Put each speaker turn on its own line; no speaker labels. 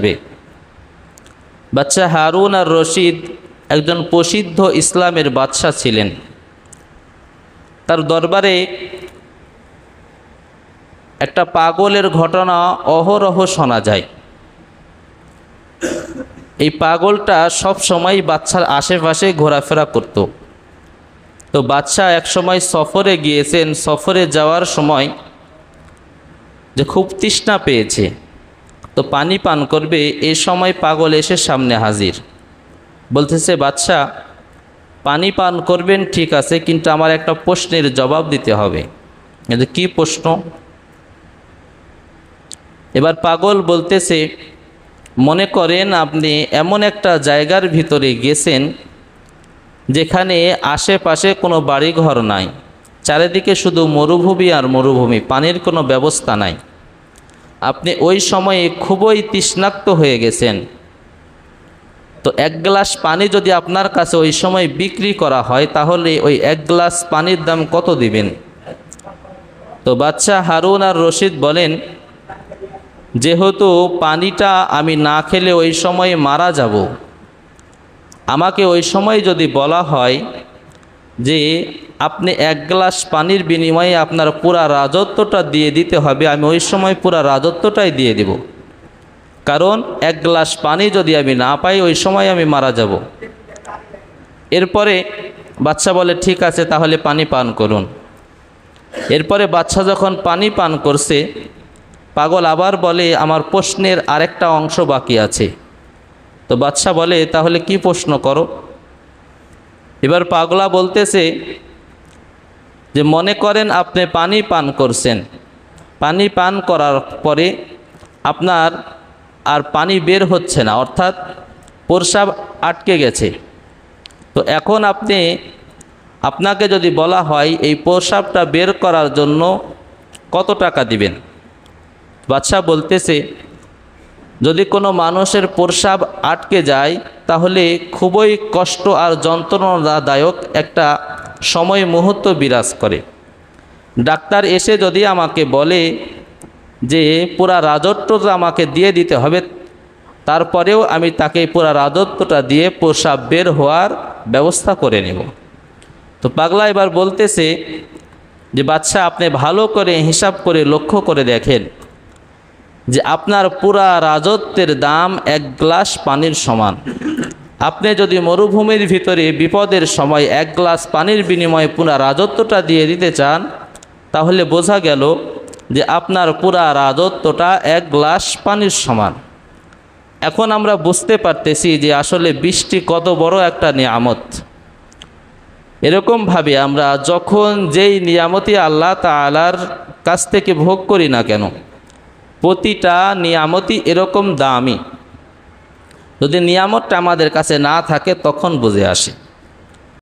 আসবে। বাদশা হারুন আর রশিদ একজন প্রসিদ্ধ ইসলামের বাদশা ছিলেন। তার দরবারে একটা পাগলের ঘটনা অহরহ শোনা যায়। এই পাগলটা সব সময় বাদশার আশেপাশে ঘোরাফেরা করত। তো বাদশা এক সময় সফরে গিয়েছেন। সফরে যাওয়ার সময় যে খুব তৃষ্ণা পেয়েছে, তো পানি পান করবে, এই সময় পাগল এসে সামনে হাজির। বলতেছে, বাদশা পানি পান করবেন ঠিক আছে, কিন্তু আমার একটা প্রশ্নের জবাব দিতে হবে। কিন্তু কি প্রশ্ন? এবার পাগল বলতেছে, মনে করেন আপনি এমন একটা জায়গার ভিতরে গেছেন যেখানে আশেপাশে কোনো বাড়িঘর নাই, চারিদিকে শুধু মরুভূমি আর মরুভূমি, পানির কোনো ব্যবস্থা নাই। আপনি ওই সময়ে খুবই তৃষ্ণাক্ত হয়ে গেছেন। তো এক গ্লাস পানি যদি আপনার কাছে ওই সময় বিক্রি করা হয়, তাহলে ওই এক গ্লাস পানির দাম কত দিবেন? তো বাদশা হারুন আর রশিদ বলেন, যেহেতু পানিটা আমি না খেলে ওই সময় মারা যাব, আমাকে ওই সময় যদি বলা হয় যে আপনি এক গ্লাস পানির বিনিময়ে আপনার পুরা রাজত্বটা দিয়ে দিতে হবে, আমি ওই সময় পুরা রাজত্বটাই দিয়ে দেব। কারণ এক গ্লাস পানি যদি আমি না পাই, ওই সময় আমি মারা যাব। এরপরে বাদশা বলে, ঠিক আছে, তাহলে পানি পান করুন। এরপরে বাদশা যখন পানি পান করছে, পাগল আবার বলে, আমার প্রশ্নের আরেকটা অংশ বাকি আছে। তো বাদশা বলে, তাহলে কি প্রশ্ন করো? এবার পাগলা বলতেছে যে মনে করেন আপনি পানি পান করছেন, পানি পান করার পরে আপনার আর পানি বের হচ্ছে না, অর্থাৎ প্রস্রাব আটকে গেছে। তো এখন আপনাকে যদি বলা হয় এই প্রস্রাবটা বের করার জন্য কত টাকা দিবেন? বাদশা বলতেছে, যদি কোনো মানুষের প্রস্রাব আটকে যায় তাহলে খুবই কষ্ট আর যন্ত্রণাদায়ক একটা সময় মুহূর্ত বিরাজ করে। ডাক্তার এসে যদি আমাকে বলে যে পুরা রাজত্বটা আমাকে দিয়ে দিতে হবে, তারপরেও আমি তাকে পুরা রাজত্বটা দিয়ে প্রস্রাব বের হওয়ার ব্যবস্থা করে নেব। তো পাগলা এবার বলতেছে যে বাদশা, আপনি ভালো করে হিসাব করে লক্ষ্য করে দেখেন যে আপনার পুরা রাজত্বের দাম এক গ্লাস পানির সমান। আপনি যদি মরুভূমির ভিতরে বিপদের সময় এক গ্লাস পানির বিনিময়ে পুরা রাজত্বটা দিয়ে দিতে চান, তাহলে বোঝা গেল যে আপনার পুরা রাজত্বটা এক গ্লাস পানির সমান। এখন আমরা বুঝতে পারতেছি যে আসলে বৃষ্টি কত বড় একটা নিয়ামত। এরকমভাবে আমরা যখন যেই নিয়ামতি আল্লাহ তাআলার কাছ থেকে ভোগ করি না কেন, প্রতিটা নিয়ামতই এরকম দামি। যদি নিয়ামতটা আমাদের কাছে না থাকে তখন বুঝে আসে।